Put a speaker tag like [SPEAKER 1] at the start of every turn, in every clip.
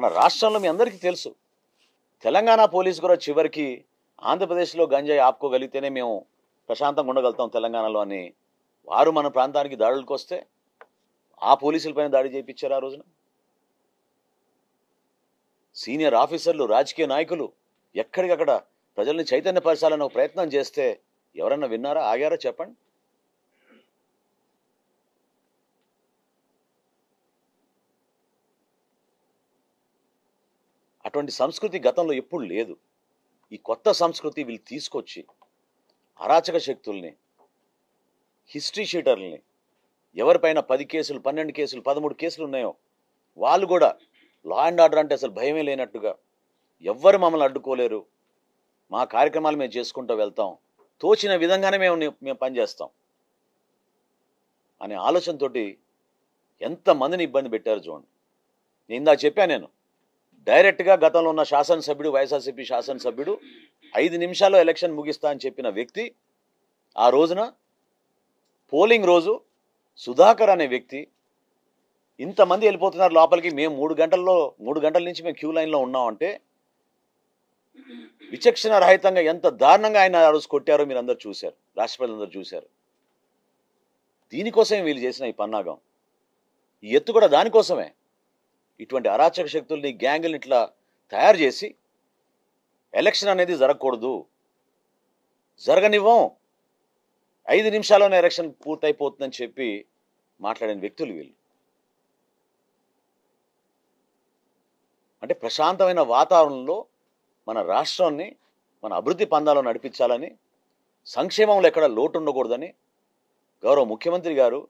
[SPEAKER 1] మన రాష్ట్రంలో మీ అందరికీ తెలుసు, తెలంగాణ పోలీసు కూడా చివరికి ఆంధ్రప్రదేశ్లో గంజాయి ఆపుకోగలిగితేనే మేము ప్రశాంతంగా ఉండగలుగుతాం తెలంగాణలో అని వారు మన ప్రాంతానికి దాడులకు వస్తే ఆ పోలీసులపైన దాడి చేయించారు. ఆ రోజున సీనియర్ ఆఫీసర్లు, రాజకీయ నాయకులు ఎక్కడికక్కడ ప్రజల్ని చైతన్యపరచాలని ఒక ప్రయత్నం చేస్తే ఎవరన్నా విన్నారా, ఆగారా చెప్పండి? అటువంటి సంస్కృతి గతంలో ఎప్పుడు లేదు. ఈ కొత్త సంస్కృతి వీళ్ళు తీసుకొచ్చి అరాచక శక్తుల్ని, హిస్టరీ షీటర్లని, ఎవరిపైన 10 కేసులు, 12 కేసులు, 13 కేసులు ఉన్నాయో వాళ్ళు కూడా లా అండ్ ఆర్డర్ అంటే అసలు భయమే లేనట్టుగా, ఎవ్వరు మమ్మల్ని అడ్డుకోలేరు, మా కార్యక్రమాలు మేము చేసుకుంటూ వెళ్తాం, తోచిన విధంగానే మేము పనిచేస్తాం అనే ఆలోచనతోటి ఎంతమందిని ఇబ్బంది పెట్టారు చూడండి. నేను ఇందాక చెప్పాను, నేను డైరెక్ట్గా గతంలో ఉన్న శాసనసభ్యుడు, వైఎస్ఆర్సీపీ శాసనసభ్యుడు 5 నిమిషాల్లో ఎలక్షన్ ముగిస్తా అని చెప్పిన వ్యక్తి ఆ రోజున పోలింగ్ రోజు సుధాకర్ అనే వ్యక్తి ఇంతమంది వెళ్ళిపోతున్నారు లోపలికి, మేము 3 గంటల నుంచి మేము క్యూ లైన్లో ఉన్నామంటే విచక్షణ రహితంగా ఎంత దారుణంగా ఆయన ఆ రోజు కొట్టారో మీరు అందరు చూశారు, రాష్ట్ర ప్రజలందరూ చూశారు. దీనికోసమే వీళ్ళు చేసిన ఈ పన్నాగం, ఈ ఎత్తు కూడా దానికోసమే. ఇటువంటి అరాచక శక్తుల్ని, గ్యాంగుల్ని ఇట్లా తయారు చేసి ఎలక్షన్ అనేది జరగకూడదు, జరగనివ్వం, 5 నిమిషాల్లోనే ఎలక్షన్ పూర్తయిపోతుందని చెప్పి మాట్లాడిన వ్యక్తులు వీళ్ళు. అంటే ప్రశాంతమైన వాతావరణంలో మన రాష్ట్రాన్ని మన అభివృద్ధి పందాలో నడిపించాలని, సంక్షేమంలో ఎక్కడ లోటు ఉండకూడదని గౌరవ ముఖ్యమంత్రి గారు,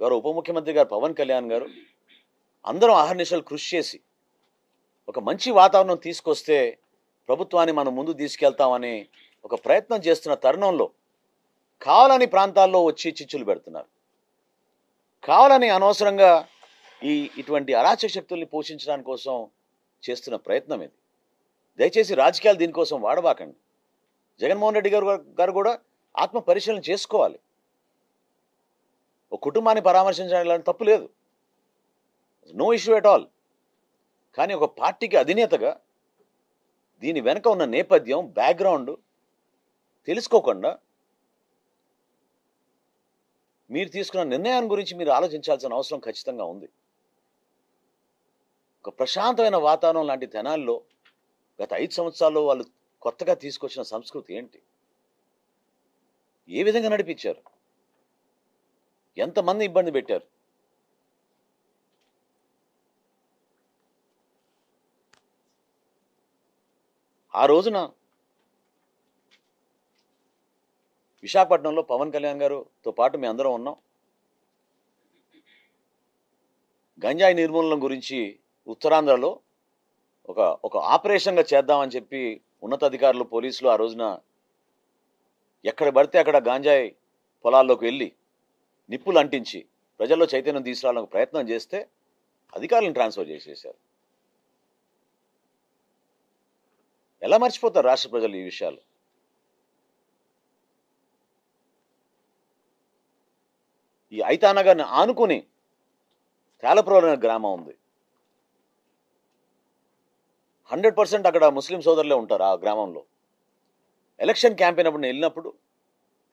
[SPEAKER 1] గౌరవ ఉప ముఖ్యమంత్రి గారు పవన్ కళ్యాణ్ గారు అందరం అహర్నిశలు కృషి చేసి ఒక మంచి వాతావరణం తీసుకొస్తే ప్రభుత్వాన్ని మనం ముందు తీసుకెళ్తామని ఒక ప్రయత్నం చేస్తున్న తరుణంలో కావాలని ప్రాంతాల్లో వచ్చి చిచ్చులు పెడుతున్నారు. కావాలని అనవసరంగా ఇటువంటి అరాచక శక్తుల్ని పోషించడానికి కోసం చేస్తున్న ప్రయత్నం ఇది. దయచేసి రాజకీయాలు దీనికోసం వాడబాకండి. జగన్మోహన్ రెడ్డి గారు కూడా ఆత్మ పరిశీలన చేసుకోవాలి. ఒక కుటుంబాన్ని పరామర్శించడానికి తప్పు లేదు, నో ఇష్యూ ఎట్ ఆల్. కానీ ఒక పార్టీకి అధినేతగా దీని వెనక ఉన్న నేపథ్యం, బ్యాక్గ్రౌండ్ తెలుసుకోకుండా మీరు తీసుకున్న నిర్ణయాన్ని గురించి మీరు ఆలోచించాల్సిన అవసరం ఖచ్చితంగా ఉంది. ఒక ప్రశాంతమైన వాతావరణం లాంటి తెనాల్లో గత 5 సంవత్సరాల్లో వాళ్ళు కొత్తగా తీసుకొచ్చిన సంస్కృతి ఏంటి, ఏ విధంగా నడిపించారు, ఎంతమంది ఇబ్బంది పెట్టారు? ఆ రోజున విశాఖపట్నంలో పవన్ కళ్యాణ్ గారితో పాటు మేము అందరం ఉన్నాం. గంజాయి నిర్మూలన గురించి ఉత్తరాంధ్రలో ఒక ఆపరేషన్గా చేద్దామని చెప్పి ఉన్నతాధికారులు, పోలీసులు ఆ రోజున ఎక్కడ పడితే అక్కడ గంజాయి పొలాల్లోకి వెళ్ళి నిప్పులు అంటించి ప్రజల్లో చైతన్యం తీసుకురావడానికి ప్రయత్నం చేస్తే అధికారులను ట్రాన్స్ఫర్ చేసేశారు. ఎలా మర్చిపోతారు రాష్ట్ర ప్రజలు ఈ విషయాలు? ఈ ఐతానగర్ని ఆనుకుని తేలప్రోలు అనే గ్రామం ఉంది. 100% అక్కడ ముస్లిం సోదరులే ఉంటారు ఆ గ్రామంలో. ఎలక్షన్ క్యాంపెయిన్ అప్పుడు నేను వెళ్ళినప్పుడు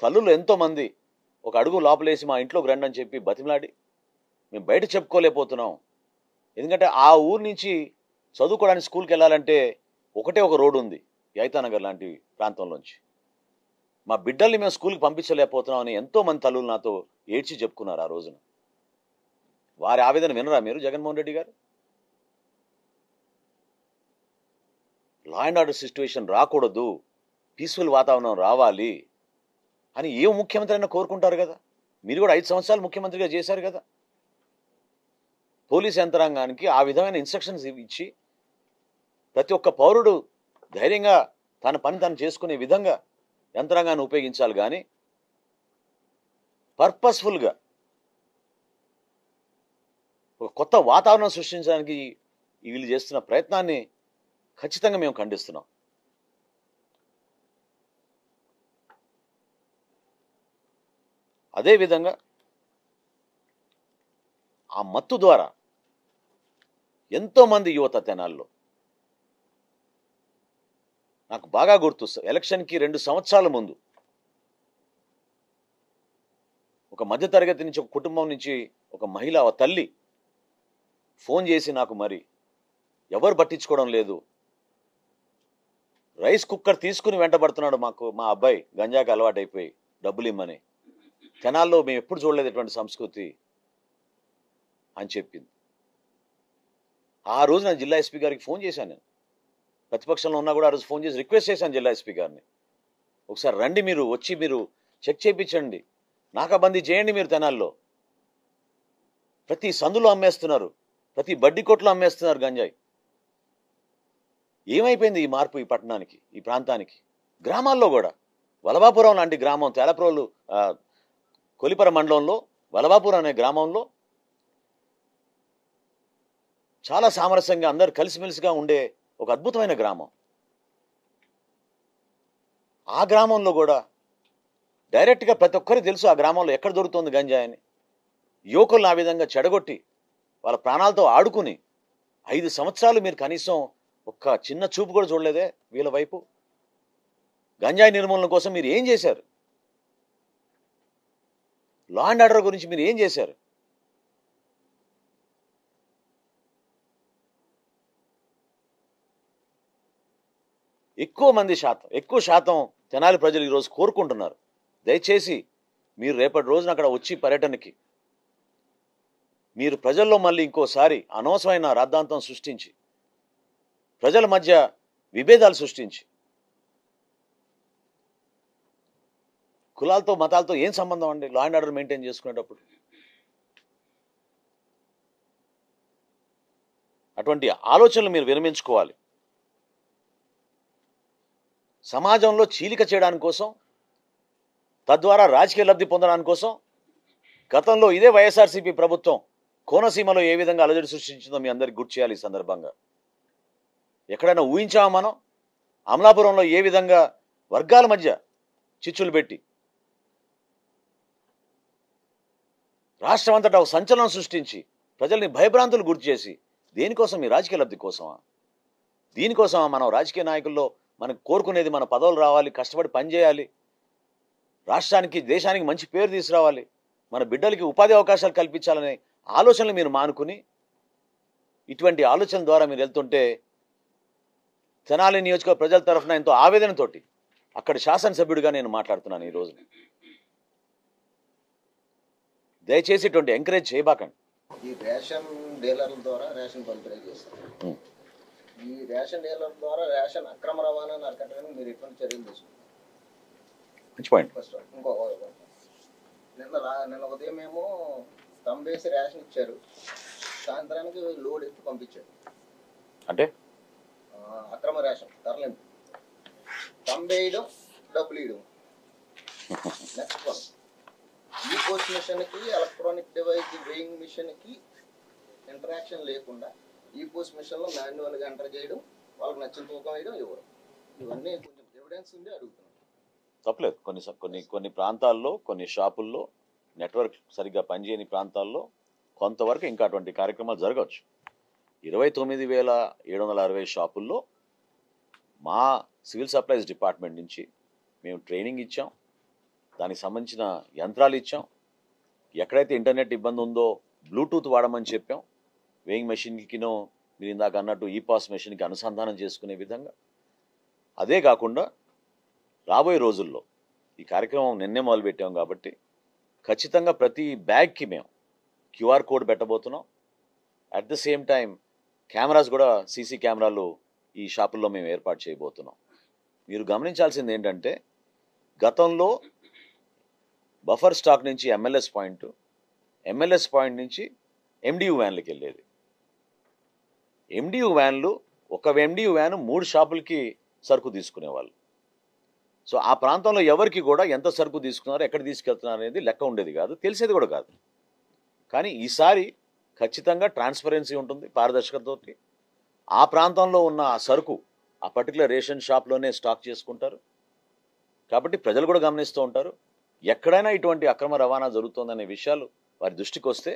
[SPEAKER 1] తల్లులు ఎంతోమంది ఒక అడుగు లోపలేసి మా ఇంట్లోకి రండి అని చెప్పి బతిమలాడి, మేము బయట చెప్పుకోలేకపోతున్నాం, ఎందుకంటే ఆ ఊరు నుంచి చదువుకోవడానికి స్కూల్కి వెళ్ళాలంటే ఒకటే ఒక రోడ్డు ఉంది ఐతానగర్ లాంటి ప్రాంతంలోంచి, మా బిడ్డల్ని మేము స్కూల్కి పంపించలేకపోతున్నాం అని ఎంతోమంది తల్లులు నాతో ఏడ్చి చెప్పుకున్నారు ఆ రోజున. వారి ఆవేదన వినరా మీరు జగన్మోహన్ రెడ్డి గారు? లా అండ్ ఆర్డర్ సిచ్యువేషన్ రాకూడదు, పీస్ఫుల్ వాతావరణం రావాలి అని ఏ ముఖ్యమంత్రి అయినా కోరుకుంటారు కదా. మీరు కూడా 5 సంవత్సరాలు ముఖ్యమంత్రిగా చేశారు కదా. పోలీస్ యంత్రాంగానికి ఆ విధమైన ఇన్స్ట్రక్షన్స్ ఇచ్చి ప్రతి ఒక్క పౌరుడు ధైర్యంగా తన పని తను చేసుకునే విధంగా యంత్రాంగాన్ని ఉపయోగించాలి. కానీ పర్పస్ఫుల్గా ఒక కొత్త వాతావరణం సృష్టించడానికి వీళ్ళు చేస్తున్న ప్రయత్నాన్ని ఖచ్చితంగా మేము ఖండిస్తున్నాం. అదేవిధంగా ఆ మత్తు ద్వారా ఎంతోమంది యువత తెనాల్లో. నాకు బాగా గుర్తు, ఎలక్షన్కి 2 సంవత్సరాల ముందు ఒక మధ్యతరగతి నుంచి, ఒక కుటుంబం నుంచి ఒక మహిళ, ఒక తల్లి ఫోన్ చేసి నాకు, మరి ఎవరు పట్టించుకోవడం లేదు, రైస్ కుక్కర్ తీసుకుని వెంటబడుతున్నాడు మా అబ్బాయి గంజాకి అలవాటైపోయి డబ్బులు ఇమ్మని, తెనాల్లో మేము ఎప్పుడు చూడలేదు ఇటువంటి సంస్కృతి అని చెప్పింది. ఆ రోజు నేను జిల్లా ఎస్పీ గారికి ఫోన్ చేశాను. నేను ప్రతిపక్షంలో ఉన్నా కూడా ఆ రోజు ఫోన్ చేసి రిక్వెస్ట్ చేశాను జిల్లా ఎస్పీ గారిని, ఒకసారి రండి, మీరు వచ్చి మీరు చెక్ చేయించండి, నాకాబందీ చేయండి. మీరు తెనాల్లో ప్రతి సందులో అమ్మేస్తున్నారు, ప్రతి బడ్డీ కొట్లో అమ్మేస్తున్నారు గంజాయి. ఏమైపోయింది ఈ మార్పు ఈ పట్టణానికి, ఈ ప్రాంతానికి? గ్రామాల్లో కూడా వలభాపురం లాంటి గ్రామం, తేలప్రోలు కొలిపర మండలంలో వలభాపురం అనే గ్రామంలో చాలా సామరస్యంగా అందరు కలిసిమెలిసిగా ఉండే ఒక అద్భుతమైన గ్రామం. ఆ గ్రామంలో కూడా డైరెక్ట్గా ప్రతి ఒక్కరికి తెలుసు ఆ గ్రామంలో ఎక్కడ దొరుకుతుంది గంజాయి అని. యువకులను ఆ విధంగా చెడగొట్టి వాళ్ళ ప్రాణాలతో ఆడుకుని 5 సంవత్సరాలు మీరు కనీసం ఒక్క చిన్న చూపు కూడా చూడలేదే వీళ్ళ వైపు. గంజాయి నిర్మూలన కోసం మీరు ఏం చేశారు? లా అండ్ ఆర్డర్ గురించి మీరు ఏం చేశారు? ఎక్కువ శాతం తెనాలి ప్రజలు ఈరోజు కోరుకుంటున్నారు, దయచేసి మీరు రేపటి రోజున అక్కడ వచ్చి పర్యటనకి మీరు ప్రజల్లో మళ్ళీ ఇంకోసారి అనవసరమైన రాద్ధాంతం సృష్టించి, ప్రజల మధ్య విభేదాలు సృష్టించి, కులాలతో మతాలతో ఏం సంబంధం అండి లా అండ్ ఆర్డర్ మెయింటైన్ చేసుకునేటప్పుడు? అటువంటి ఆలోచనలు మీరు విరమించుకోవాలి. సమాజంలో చీలిక చేయడానికి కోసం, తద్వారా రాజకీయ లబ్ధి పొందడానికి కోసం గతంలో ఇదే వైఎస్ఆర్సీపీ ప్రభుత్వం కోనసీమలో ఏ విధంగా అలజడి సృష్టించిందో మీ అందరికీ గుర్తు చేయాలి. ఈ సందర్భంగా ఎక్కడైనా ఊహించామా మనం? అమలాపురంలో ఏ విధంగా వర్గాల మధ్య చిచ్చులు పెట్టి రాష్ట్రం అంతటా ఒక సంచలనం సృష్టించి ప్రజల్ని భయభ్రాంతులు గుర్తు చేసి, దేనికోసం? ఈ రాజకీయ లబ్ధి కోసమా? దీనికోసమా మనం రాజకీయ నాయకుల్లో మనకు కోరుకునేది? మన పదవులు రావాలి, కష్టపడి పనిచేయాలి, రాష్ట్రానికి దేశానికి మంచి పేరు తీసుకురావాలి, మన బిడ్డలకి ఉపాధి అవకాశాలు కల్పించాలనే ఆలోచనలు మీరు మానుకుని ఇటువంటి ఆలోచనల ద్వారా మీరు వెళ్తుంటే తెనాలి నియోజకవర్గ ప్రజల తరఫున ఎంతో ఆవేదనతోటి అక్కడ శాసనసభ్యుడిగా నేను మాట్లాడుతున్నాను ఈరోజు. దయచేసి ఇటువంటి ఎంకరేజ్ చేయబాకండి.
[SPEAKER 2] ఈ రేషన్ డీలర్ల ద్వారా రేషన్ పంపిణీ చేస్తారు. ఈ రేషన్ డీలర్ల ద్వారా రేషన్ అక్రమ రవాణాను అరికట్టడానికి మీరు ఎటువంటి చర్యలు తీసుకుంటారు?
[SPEAKER 1] మంచి పాయింట్.
[SPEAKER 2] ఫస్ట్ నిన్న ఉదయం మేము తంబేసి రేషన్ ఇచ్చారు, సాయంత్రానికి లోడ్ ఎత్తి పంపించారు.
[SPEAKER 1] అంటే
[SPEAKER 2] అక్రమ రేషన్ తరలింపు, తంబేయడం, డబ్బులు ఇవ్వడం. నెక్స్ట్ వన్, ఈ పోస్ట్ మిషన్కి ఎలక్ట్రానిక్ డివైస్ వెయింగ్ మిషన్కి ఇంటరాక్షన్ లేకుండా ఈ పోస్ట్ మిషన్లో మాన్యువల్గా ఎంటర్ చేయడం, వాళ్ళకి నచ్చిన తూకం వేయడం, ఇవ్వడం. ఇవన్నీ కొంచెం ఎవిడెన్స్ ఉంది అడుగుతున్నాం.
[SPEAKER 1] తప్పలేదు. కొన్ని ప్రాంతాల్లో, కొన్ని షాపుల్లో నెట్వర్క్ సరిగ్గా పనిచేయని ప్రాంతాల్లో కొంతవరకు ఇంకా అటువంటి కార్యక్రమాలు జరగవచ్చు. 29,760 షాపుల్లో మా సివిల్ సప్లైస్ డిపార్ట్మెంట్ నుంచి మేము ట్రైనింగ్ ఇచ్చాం, దానికి సంబంధించిన యంత్రాలు ఇచ్చాం. ఎక్కడైతే ఇంటర్నెట్ ఇబ్బంది ఉందో బ్లూటూత్ వాడమని చెప్పాం. వేయింగ్ మెషిన్కినో మీరు ఇందాక అన్నట్టు ఈపాస్ మెషిన్కి అనుసంధానం చేసుకునే విధంగా. అదే కాకుండా రాబోయే రోజుల్లో ఈ కార్యక్రమం నిన్నే మొదలుపెట్టాం కాబట్టి ఖచ్చితంగా ప్రతి బ్యాగ్కి మేము క్యూఆర్ కోడ్ పెట్టబోతున్నాం. At the same time cameras కూడా, సీసీ కెమెరాలు ఈ షాపుల్లో మేము ఏర్పాటు చేయబోతున్నాం. మీరు గమనించాల్సింది ఏంటంటే, గతంలో బఫర్ స్టాక్ నుంచి ఎంఎల్ఎస్ పాయింట్ నుంచి ఎండియు వ్యాన్లకి వెళ్ళేది. ఎండియు వ్యాన్లు, ఒక ఎండియు వ్యాన్ 3 షాపులకి సరుకు తీసుకునేవాళ్ళు. సో ఆ ప్రాంతంలో ఎవరికి కూడా ఎంత సరుకు తీసుకున్నారో, ఎక్కడ తీసుకెళ్తున్నారు అనేది లెక్క ఉండేది కాదు, తెలిసేది కూడా కాదు. కానీ ఈసారి ఖచ్చితంగా ట్రాన్స్పరెన్సీ ఉంటుంది, పారదర్శకతతోటి. ఆ ప్రాంతంలో ఉన్న ఆ సరుకు ఆ పర్టికులర్ రేషన్ షాప్లోనే స్టాక్ చేసుకుంటారు. కాబట్టి ప్రజలు కూడా గమనిస్తూ ఉంటారు. ఎక్కడైనా ఇటువంటి అక్రమ రవాణా జరుగుతుందనే విషయాలు వారి దృష్టికి వస్తే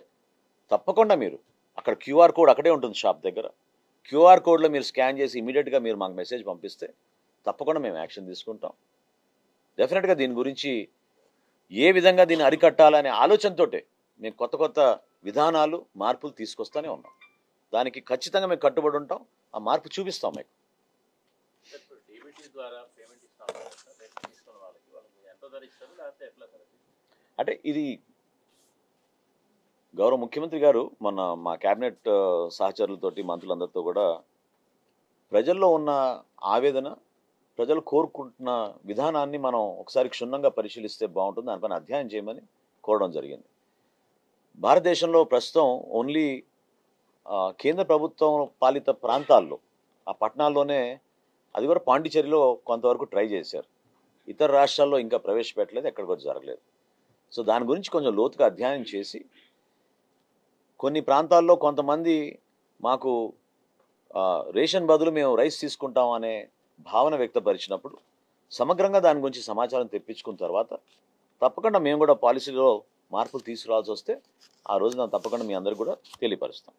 [SPEAKER 1] తప్పకుండా మీరు అక్కడ క్యూఆర్ కోడ్ అక్కడే ఉంటుంది షాప్ దగ్గర. క్యూఆర్ కోడ్లో మీరు స్కాన్ చేసి ఇమీడియట్గా మీరు మాకు మెసేజ్ పంపిస్తే తప్పకుండా మేము యాక్షన్ తీసుకుంటాం. డెఫినెట్గా దీని గురించి ఏ విధంగా దీన్ని అరికట్టాలనే ఆలోచనతోటే మేము కొత్త కొత్త విధానాలు మార్పులు తీసుకొస్తూనే ఉన్నాం. దానికి ఖచ్చితంగా మేము కట్టుబడి ఉంటాం. ఆ మార్పు చూపిస్తాం మీకు. అంటే ఇది గౌరవ ముఖ్యమంత్రి గారు మొన్న మా కేబినెట్ సహచరులతోటి మంత్రులందరితో కూడా ప్రజల్లో ఉన్న ఆవేదన, ప్రజలు కోరుకుంటున్న విధానాన్ని మనం ఒకసారి క్షుణ్ణంగా పరిశీలిస్తే బాగుంటుంది, దానిపైన అధ్యయనం చేయమని కోరడం జరిగింది. భారతదేశంలో ప్రస్తుతం ఓన్లీ కేంద్ర ప్రభుత్వం పాలిత ప్రాంతాల్లో, ఆ పట్టణాల్లోనే, అది కూడా పాండిచేరిలో కొంతవరకు ట్రై చేశారు. ఇతర రాష్ట్రాల్లో ఇంకా ప్రవేశపెట్టలేదు, ఎక్కడికి వచ్చి జరగలేదు. సో దాని గురించి కొంచెం లోతుగా అధ్యయనం చేసి కొన్ని ప్రాంతాల్లో కొంతమంది మాకు రేషన్ బదులు మేము రైస్ తీసుకుంటాం అనే భావన వ్యక్తపరిచినప్పుడు సమగ్రంగా దాని గురించి సమాచారం తెప్పించుకున్న తర్వాత తప్పకుండా మేము కూడా పాలసీలో మార్పులు తీసుకురావాల్సి వస్తే ఆ రోజున తప్పకుండా మీ అందరికీ కూడా తెలియపరుస్తాం.